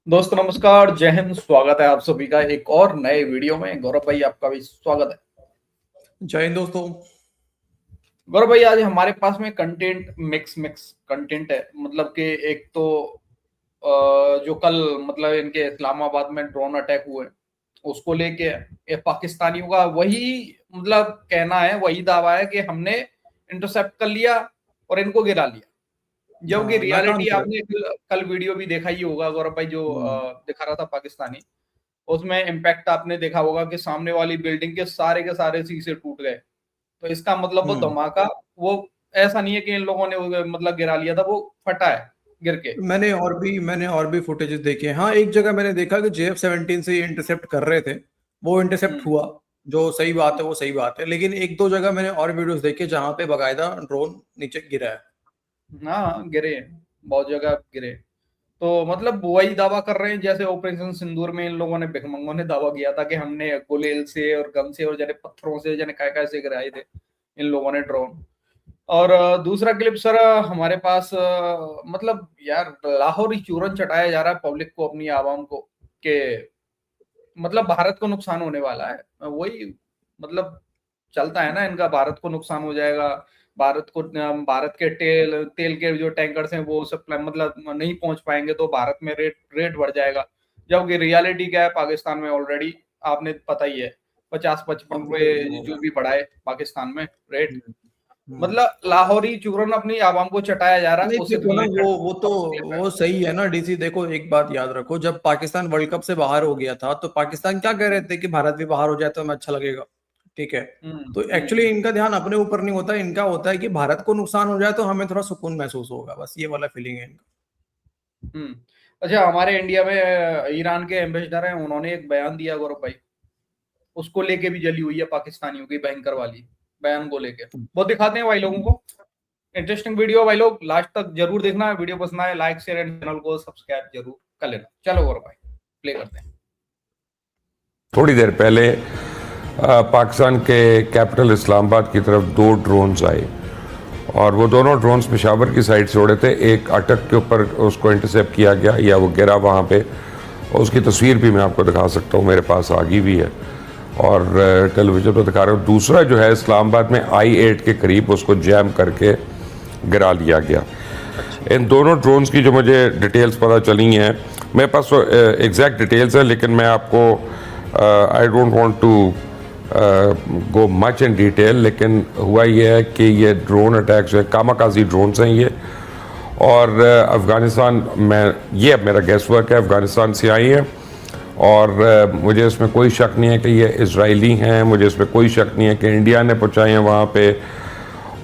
दोस्तों नमस्कार, जय हिंद। स्वागत है आप सभी का एक और नए वीडियो में। गौरव भाई आपका भी स्वागत है। जय हिंद दोस्तों। गौरव भाई आज हमारे पास में कंटेंट मिक्स कंटेंट है। मतलब कि एक तो जो कल मतलब इनके इस्लामाबाद में ड्रोन अटैक हुए उसको लेके ये पाकिस्तानियों का वही मतलब कहना है, वही दावा है कि हमने इंटरसेप्ट कर लिया और इनको गिरा लिया। जबकि नाकाम रियलिटी कर। आपने कल वीडियो भी देखा ही होगा गौरव भाई, जो दिखा रहा था पाकिस्तानी। उसमें इम्पैक्ट आपने देखा होगा कि सामने वाली बिल्डिंग के सारे शीशे टूट गए। तो इसका मतलब वो हम्म धमाका वो ऐसा नहीं है कि इन लोगों ने मतलब गिरा लिया था, वो फटा है गिर के। मैंने और भी फुटेजेस देखे हैं। हाँ, एक जगह मैंने देखा कि JF-17 से इंटरसेप्ट कर रहे थे, वो इंटरसेप्ट हम्म। हुआ। जो सही बात है वो सही बात है, लेकिन एक दो जगह मैंने और वीडियोस देखे जहां पे बकायदा ड्रोन नीचे गिरा है। हाँ गिरे, बहुत जगह गिरे। तो मतलब वही दावा कर रहे हैं जैसे ऑपरेशन सिंदूर में इन लोगों ने, भिखमंगों ने दावा किया था कि हमने गुलेल से और गन से और जने पत्थरों से जने काय से गिराए थे इन लोगों ने ड्रोन। और दूसरा क्लिप सर हमारे पास मतलब यार लाहौर ही चूरन चटाया जा रहा है पब्लिक को, अपनी आवाम को, कि मतलब भारत को नुकसान होने वाला है। वही मतलब चलता है ना इनका, भारत को नुकसान हो जाएगा। भारत के तेल तेल के जो टैंकर्स हैं वो सप्लाई मतलब नहीं पहुंच पाएंगे तो भारत में रेट रेट बढ़ जाएगा। जबकि रियलिटी क्या है पाकिस्तान में, ऑलरेडी आपने पता ही है 50-55 रुपए वो जो भी बढ़ाए पाकिस्तान में रेट। हम्म, हम्म। मतलब लाहौरी चूरन अपनी आवाम को चटाया जा रहा है नहीं, उससे देखो ना, वो रिलेटेड वो तो क्लिप है। वो सही है ना डीसी। देखो, एक बात याद रखो, जब पाकिस्तान वर्ल्ड कप से बाहर हो गया था तो पाकिस्तान क्या कह रहे थे कि भारत भी बाहर हो जाए तो हमें अच्छा लगेगा। ठीक है। तो एक्चुअली हम्म। इनका ध्यान अपने ऊपर नहीं होता, इनका होता है कि भारत को नुकसान हो जाए तो हमें थोड़ा सुकून महसूस होगा, बस ये वाला फीलिंग है इनका। हम्म। अच्छा, हमारे इंडिया में ईरान के एम्बेसडर हैं, उन्होंने एक बयान दिया गौरव भाई, उसको लेके भी जली हुई है पाकिस्तानियों की भयंकर वाली बयान को लेके। वो दिखाते हैं भाई लोगों को। इंटरेस्टिंग वीडियो भाई, लोग लास्ट तक जरूर देखना। वीडियो पसंद आए लाइक शेयर एंड चैनल को सब्सक्राइब जरूर कर लेना। चलो गौरव भाई प्ले करते हैं। थोड़ी देर पहले पाकिस्तान के कैपिटल इस्लामाबाद की तरफ दो ड्रोन्स आए और वो दोनों ड्रोन्स पेशावर की साइड से उड़े थे। एक अटक के ऊपर उसको इंटरसेप्ट किया गया या वो गिरा वहाँ पे, और उसकी तस्वीर भी मैं आपको दिखा सकता हूँ, मेरे पास आ गई भी है और टेलीविज़न पर दिखा रहा हूँ। दूसरा जो है इस्लामाबाद में I-8 के करीब उसको जैम करके गिरा लिया गया। इन दोनों ड्रोन्स की जो मुझे डिटेल्स पता चली हैं, मेरे पास तो एग्जैक्ट डिटेल्स हैं, लेकिन मैं आपको I don't want to go much in detail. लेकिन हुआ ये है कि ये ड्रोन अटैक्स जो है कामाकाजी ड्रोन्स हैं ये, और अफ़गानिस्तान में, ये अब मेरा गेस वर्क है, अफ़गानिस्तान से आई हैं। और मुझे इसमें कोई शक नहीं है कि ये इजरायली हैं, मुझे इसमें कोई शक नहीं है कि इंडिया ने पहुँचाई हैं वहाँ पे।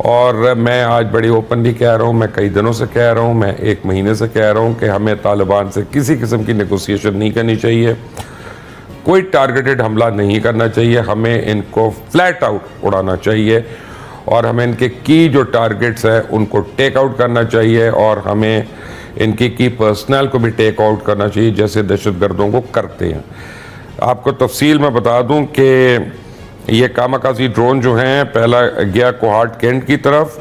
और मैं आज बड़ी ओपनली कह रहा हूँ, मैं कई दिनों से कह रहा हूँ, मैं एक महीने से कह रहा हूँ कि हमें तालिबान से किसी किस्म की नेगोशिएशन नहीं करनी चाहिए, कोई टारगेटेड हमला नहीं करना चाहिए, हमें इनको फ्लैट आउट उड़ाना चाहिए और हमें इनके की जो टारगेट्स हैं उनको टेक आउट करना चाहिए और हमें इनकी की पर्सनल को भी टेक आउट करना चाहिए जैसे दहशतगर्दों को करते हैं। आपको तफसील में बता दूं कि ये कामाकाजी ड्रोन जो हैं, पहला गया कोहाट कैंट की तरफ,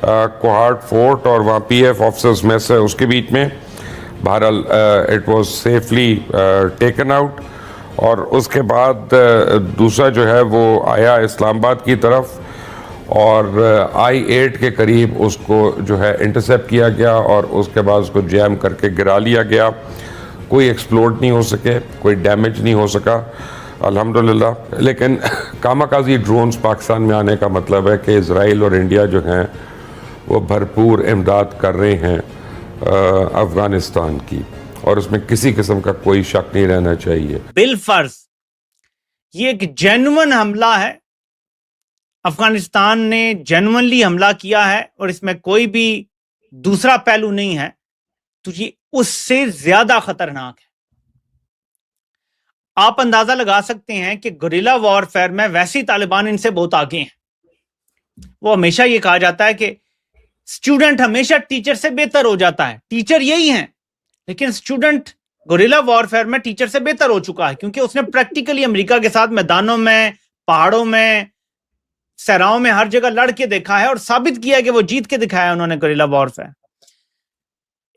कोहाट फोर्ट और वहाँ PF ऑफिसर्स मेस है उसके बीच में। बहरहाल it was safely taken out. और उसके बाद दूसरा जो है वो आया इस्लामाबाद की तरफ और I-8 के करीब उसको जो है इंटरसेप्ट किया गया और उसके बाद उसको जैम करके गिरा लिया गया। कोई एक्सप्लोड नहीं हो सके, कोई डैमेज नहीं हो सका अल्हम्दुलिल्लाह। लेकिन कामाकाजी ड्रोन्स पाकिस्तान में आने का मतलब है कि इजराइल और इंडिया जो हैं वो भरपूर इमदाद कर रहे हैं अफ़गानिस्तान की, और उसमें किसी किस्म का कोई शक नहीं रहना चाहिए। बिलफर्ज ये एक जेन्युइन हमला है, अफगानिस्तान ने जेन्युइनली हमला किया है और इसमें कोई भी दूसरा पहलू नहीं है, तो ये उससे ज्यादा खतरनाक है। आप अंदाजा लगा सकते हैं कि गुरिल्ला वॉरफेयर में वैसे ही तालिबान इनसे बहुत आगे हैं। वो हमेशा ये कहा जाता है कि स्टूडेंट हमेशा टीचर से बेहतर हो जाता है, टीचर यही है, लेकिन स्टूडेंट गुरिल्ला वॉरफेयर में टीचर से बेहतर हो चुका है क्योंकि उसने प्रैक्टिकली अमेरिका के साथ मैदानों में, पहाड़ों में, सहराओं में हर जगह लड़ के देखा है और साबित किया है कि वो जीत के दिखाया है उन्होंने गुरिल्ला वॉरफेयर।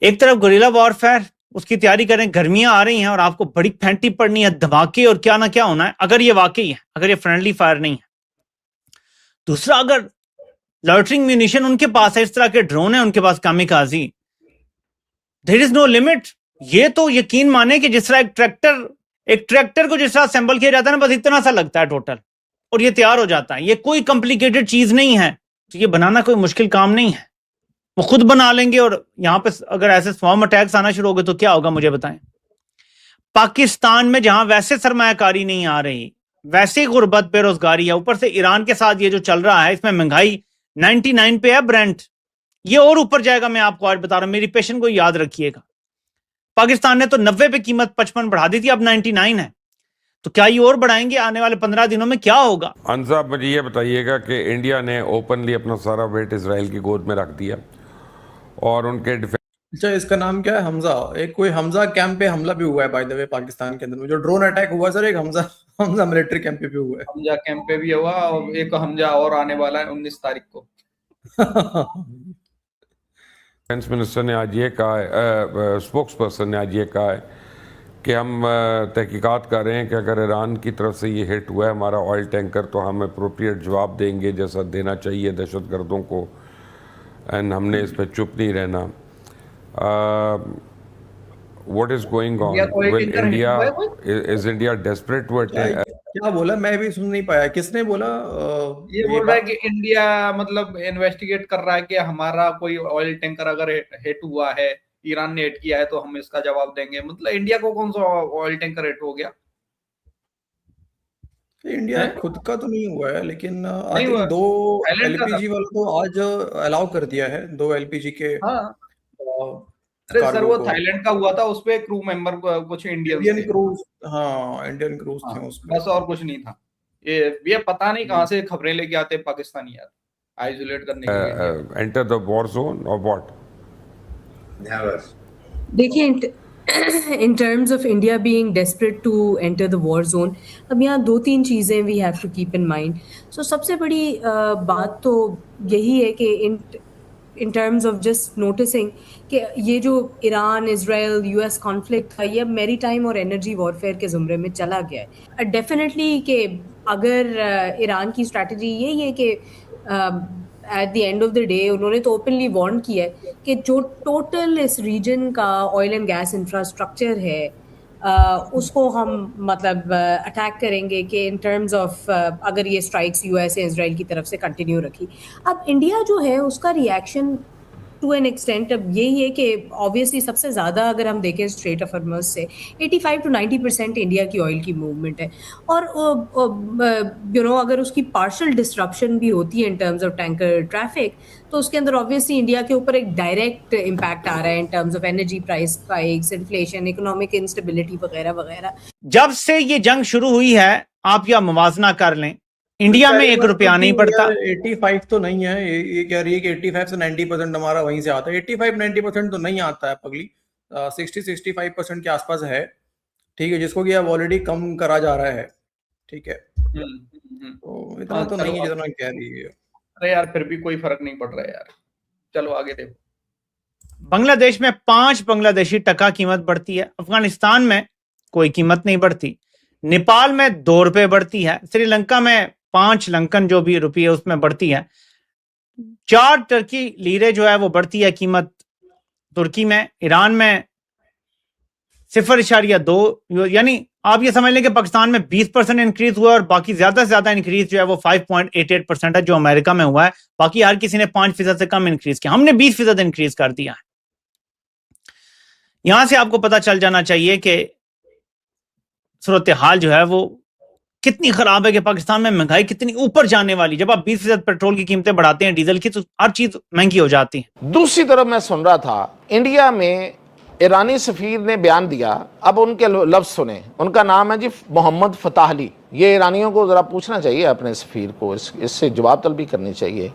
एक तरफ गुरिल्ला वॉरफेयर उसकी तैयारी करें, गर्मियां आ रही हैं और आपको बड़ी फैंटी पड़नी है, धमाके और क्या ना क्या होना है, अगर ये वाकई है, अगर ये फ्रेंडली फायर नहीं है। दूसरा, अगर लॉइटरिंग म्यूनिशन उनके पास है, इस तरह के ड्रोन है उनके पास kamikaze, there is no limit. ये तो यकीन माने कि जिस तरह एक ट्रैक्टर को जिस तरह असेंबल किया जाता है ना, बस इतना सा लगता है टोटल, और ये तैयार हो जाता है। ये कोई कॉम्प्लिकेटेड चीज नहीं है, तो ये बनाना कोई मुश्किल काम नहीं है, वो खुद बना लेंगे। और यहां पे अगर ऐसे स्वॉर्म अटैक्स आना शुरू हो गए तो क्या होगा, मुझे बताएं। पाकिस्तान में जहां वैसे सरमायाकारी नहीं आ रही, वैसे गुर्बत बेरोजगारी है, ऊपर से ईरान के साथ ये जो चल रहा है, इसमें महंगाई 99 पे है ब्रेंट, ये और ऊपर जाएगा। मैं आपको आज बता रहा हूं, मेरी पेशेंट को याद रखिएगा। पाकिस्तान ने तो 90 पे कीमत 55 बढ़ा दी थी, अब 99 है, तो क्या ये और बढ़ाएंगे आने वाले 15 दिनों में, क्या होगा? साहब मुझे ये बताइएगा कि इंडिया ने ओपनली अपना सारा वेट इसराइल की गोद में रख दिया और उनके अच्छा, इसका नाम क्या है? हमजा। एक कोई हमजा कैंप पे हमला भी हुआ है बाय द वे पाकिस्तान के अंदर में, जो ड्रोन अटैक हुआ सर, एक हमजा मिलिट्री कैंप पे भी हुआ है। हमजा कैंप पे भी हुआ और एक हमजा और आने वाला है 19 तारीख को। डिफेंस मिनिस्टर ने आज ये कहा है, स्पोक्स पर्सन ने आज ये कहा है कि हम तहकीकात कर रहे हैं कि अगर ईरान की तरफ से ये हिट हुआ है हमारा ऑयल टैंकर, तो हम अप्रोप्रिएट जवाब देंगे जैसा देना चाहिए दहशतगर्दों को, एंड हमने इस पर चुप नहीं रहना। What is going on? Will India, is India desperate to attack? क्या बोला, मैं भी सुन नहीं पाया, किसने बोला? ये बोल रहा है कि इंडिया मतलब इन्वेस्टिगेट कर रहा है कि हमारा कोई ऑयल टैंकर अगर हिट हुआ है, ईरान ने हिट किया है, तो हम इसका जवाब देंगे। मतलब इंडिया को कौन सा ऑयल टैंकर हिट हो गया? इंडिया खुद का तो नहीं हुआ है, लेकिन आई थिंक 2 एलपीजी वाला तो आज अलाउ कर दिया है, 2 एलपीजी के। हाँ, अरे सर वो थाईलैंड का हुआ था, उसपे क्रू मेंबर कुछ इंडियन क्रूज, हाँ इंडियन क्रूज थे उसमें, बस और कुछ नहीं था। ये पता नहीं कहां से खबरें लेके आते पाकिस्तानी यार, आइसोलेट करने के लिए। एंटर द वॉर जोन और व्हाट? देखिए, in terms of India being desperate to enter the war zone, अब यहाँ 2-3 चीज़ें we have to keep in mind. So सबसे बड़ी बात तो यही है कि in terms of just noticing कि ये जो ईरान इजराइल यूएस कॉन्फ्लिक्ट था, ये अब मैरीटाइम और एनर्जी वॉरफेयर के ज़ुमरे में चला गया है। डेफिनेटली कि अगर ईरान की स्ट्रैटेजी यही है कि at the end of the day उन्होंने तो ओपनली वार्न किया है कि जो टोटल इस रीजन का ऑयल एंड गैस इंफ्रास्ट्रक्चर है उसको हम मतलब अटैक करेंगे कि इन टर्म्स ऑफ अगर ये स्ट्राइक्स यूएस या इजराइल की तरफ से कंटिन्यू रखी। अब इंडिया जो है उसका रिएक्शन टू एन एक्सटेंट अब यही है कि ऑब्वियसली सबसे ज़्यादा अगर हम देखें स्ट्रेट ऑफ हॉर्मज़ से 85 to 90% इंडिया की ऑयल की मूवमेंट है, और अगर उसकी पार्शल डिस्ट्रप्शन भी होती है in terms of tanker traffic, तो उसके अंदर ऑब्वियसली इंडिया के ऊपर एक डायरेक्ट इम्पैक्ट आ रहा है in terms of energy price spikes, inflation, economic instability वगैरह वगैरह। जब से ये जंग शुरू हुई है, आप या मुवाजना कर लें, इंडिया में 1 रुपया नहीं पड़ता। 85 तो नहीं है, ये कह रही है कि 85 से 90% हमारा वहीं से आता है। 85-90% तो नहीं आता है पगली, 60-65% के आसपास है, ठीक है, जिसको कि अब ऑलरेडी कम करा जा रहा है, ठीक है। तो इतना तो नहीं है जितना कह रही है। अरे यार फिर भी कोई फर्क नहीं पड़ रहा है यार, चलो आगे देखो। बांग्लादेश में 5 बांग्लादेशी टका कीमत बढ़ती है, अफगानिस्तान में कोई कीमत नहीं बढ़ती, नेपाल में 2 रुपए बढ़ती है, श्रीलंका में 5 लंकन जो भी रुपये उसमें बढ़ती है, 4 टर्की लीरे जो है वो बढ़ती है कीमत तुर्की में, ईरान में 0.2, यानी आप ये समझ लें कि पाकिस्तान में 20% इंक्रीज हुआ और बाकी ज्यादा से ज्यादा इंक्रीज जो है वो 5.88% है जो अमेरिका में हुआ है। बाकी हर किसी ने 5% से कम इंक्रीज किया, हमने 20% इंक्रीज कर दिया है। यहां से आपको पता चल जाना चाहिए कि सूरत हाल जो है वो कितनी खराब है कि पाकिस्तान में महंगाई कितनी ऊपर जाने वाली। जब आप 20% पेट्रोल की कीमतें बढ़ाते हैं, डीजल की, तो हर चीज महंगी हो जाती है। दूसरी तरफ मैं सुन रहा था इंडिया में ईरानी सफीर ने बयान दिया, अब उनके लफ्ज सुने, उनका नाम है जी मोहम्मद फताह अली। ये ईरानियों को जरा पूछना चाहिए अपने सफीर को, इससे जवाब तलबी करनी चाहिए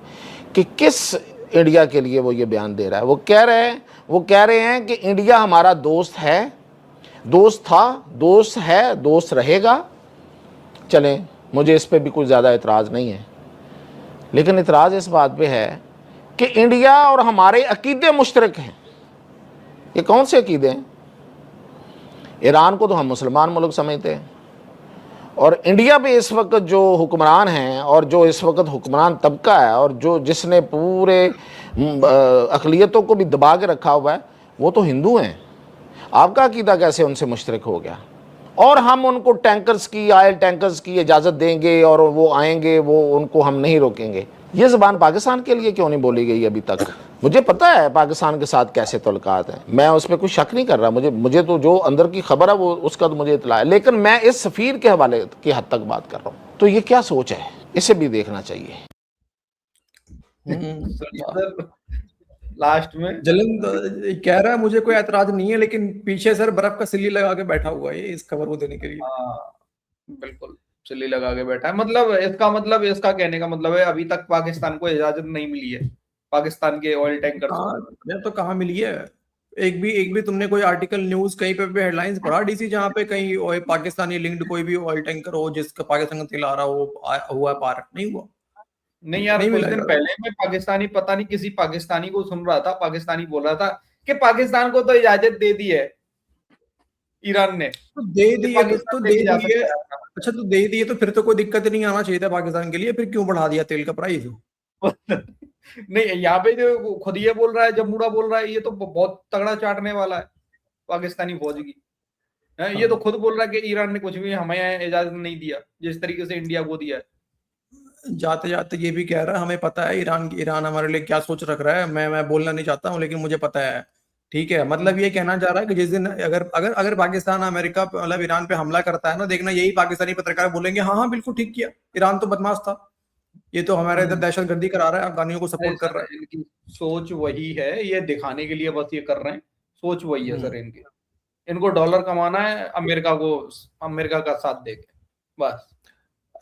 कि किस इंडिया के लिए वो ये बयान दे रहा है। वो कह रहे हैं कि इंडिया हमारा दोस्त है, दोस्त था, दोस्त है, दोस्त रहेगा। चलें, मुझे इस पे भी कोई ज़्यादा एतराज़ नहीं है, लेकिन एतराज़ इस बात पे है कि इंडिया और हमारे अकीदे मुश्तरक हैं। ये कौन से अकीदे हैं? ईरान को तो हम मुसलमान मुल्क समझते हैं। और इंडिया पे इस वक्त जो हुक्मरान हैं और जो इस वक्त हुक्मरान तबका है और जो जिसने पूरे अक़लियतों को भी दबा के रखा हुआ है वो तो हिंदू हैं। आपका अकीदा कैसे उनसे मुश्तरक हो गया? और हम उनको टैंकर्स की, ऑयल टैंकर्स की इजाज़त देंगे और वो आएंगे, वो उनको हम नहीं रोकेंगे। ये ज़बान पाकिस्तान के लिए क्यों नहीं बोली गई अभी तक? मुझे पता है पाकिस्तान के साथ कैसे तल्लुकात हैं, मैं उस पर कोई शक नहीं कर रहा। मुझे तो जो अंदर की खबर है वो उसका तो मुझे इत्तला है, लेकिन मैं इस सफ़ीर के हवाले की हद तक बात कर रहा हूँ। तो ये क्या सोच है, इसे भी देखना चाहिए। लास्ट में जलन कह रहा है मुझे कोई एतराज नहीं है, लेकिन पीछे सर बर्फ का सिल्ली लगा के बैठा हुआ है इस खबर को देने के लिए। हाँ बिल्कुल चिल्ली लगा के बैठा है। मतलब इसका कहने का मतलब है अभी तक पाकिस्तान को इजाजत नहीं मिली है पाकिस्तान के ऑयल टैंकर तो कहाँ मिली है? एक भी तुमने कोई आर्टिकल न्यूज कहीं पे हेडलाइंस पढ़ा डीसी जहाँ पे कहीं पाकिस्तानी लिंक्ड कोई भी ऑयल टैंकर हो जिसका पाकिस्तान का तेल आ रहा हो हुआ पार? नहीं हुआ। नहीं यार, कुछ दिन पहले मैं पाकिस्तानी, पता नहीं किसी पाकिस्तानी को सुन रहा था, पाकिस्तानी बोल रहा था कि पाकिस्तान को तो इजाजत दे दी है ईरान ने। तो दे दी है तो दे दी है। अच्छा तो दे दी है तो फिर तो कोई दिक्कत नहीं आना चाहिए था पाकिस्तान के लिए, फिर क्यों बढ़ा दिया तेल का प्राइस? नहीं, यहाँ पे जो खुद ये बोल रहा है, जमूड़ा बोल रहा है, ये तो बहुत तगड़ा चाटने वाला है पाकिस्तानी फौज की। ये तो खुद बोल रहा है कि ईरान ने कुछ भी हमें इजाजत नहीं दिया जिस तरीके से इंडिया को दिया है। जाते जाते ये भी कह रहा है हमें पता है ईरान हमारे लिए क्या सोच रख रहा है। मैं बोलना नहीं चाहता हूँ लेकिन मुझे पता है। ठीक है, मतलब ये कहना चाह रहा है कि जिस दिन अगर पाकिस्तान अमेरिका मतलब ईरान पे हमला करता है ना, देखना यही पाकिस्तानी पत्रकार बोलेंगे हाँ बिल्कुल ठीक किया, ईरान तो बदमाश था, ये तो हमारे इधर दहशतगर्दी करा रहा है, अफगानियों को सपोर्ट कर रहा है। इनकी सोच वही है, ये दिखाने के लिए बस ये कर रहे हैं। सोच वही है सर इनकी, इनको डॉलर कमाना है, अमेरिका का साथ देके बस।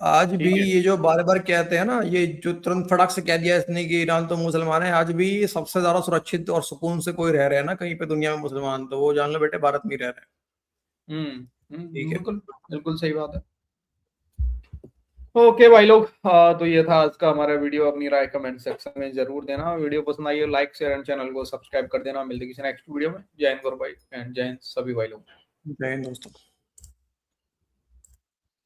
आज भी ये जो बार बार कहते हैं ना, ये जो तुरंत फटाक से कह दिया इसने कि ईरान तो मुसलमान है, आज भी सबसे ज्यादा सुरक्षित और सुकून से कोई रह रहे हैं ना कहीं पे दुनिया में मुसलमान, तो वो जान लो बेटे भारत में रह रहे हैं। बिल्कुल बिल्कुल सही बात है। ओके भाई लोग, तो ये था आज का हमारा वीडियो। अपनी राय कमेंट सेक्शन में जरूर देना। वीडियो पसंद आई हो लाइक शेयर एंड चैनल को सब्सक्राइब कर देना। मिलते किसी नेक्स्ट वीडियो में। जय हिंद भाई एंड जय हिंद सभी भाई लोग। जय हिंद दोस्तों।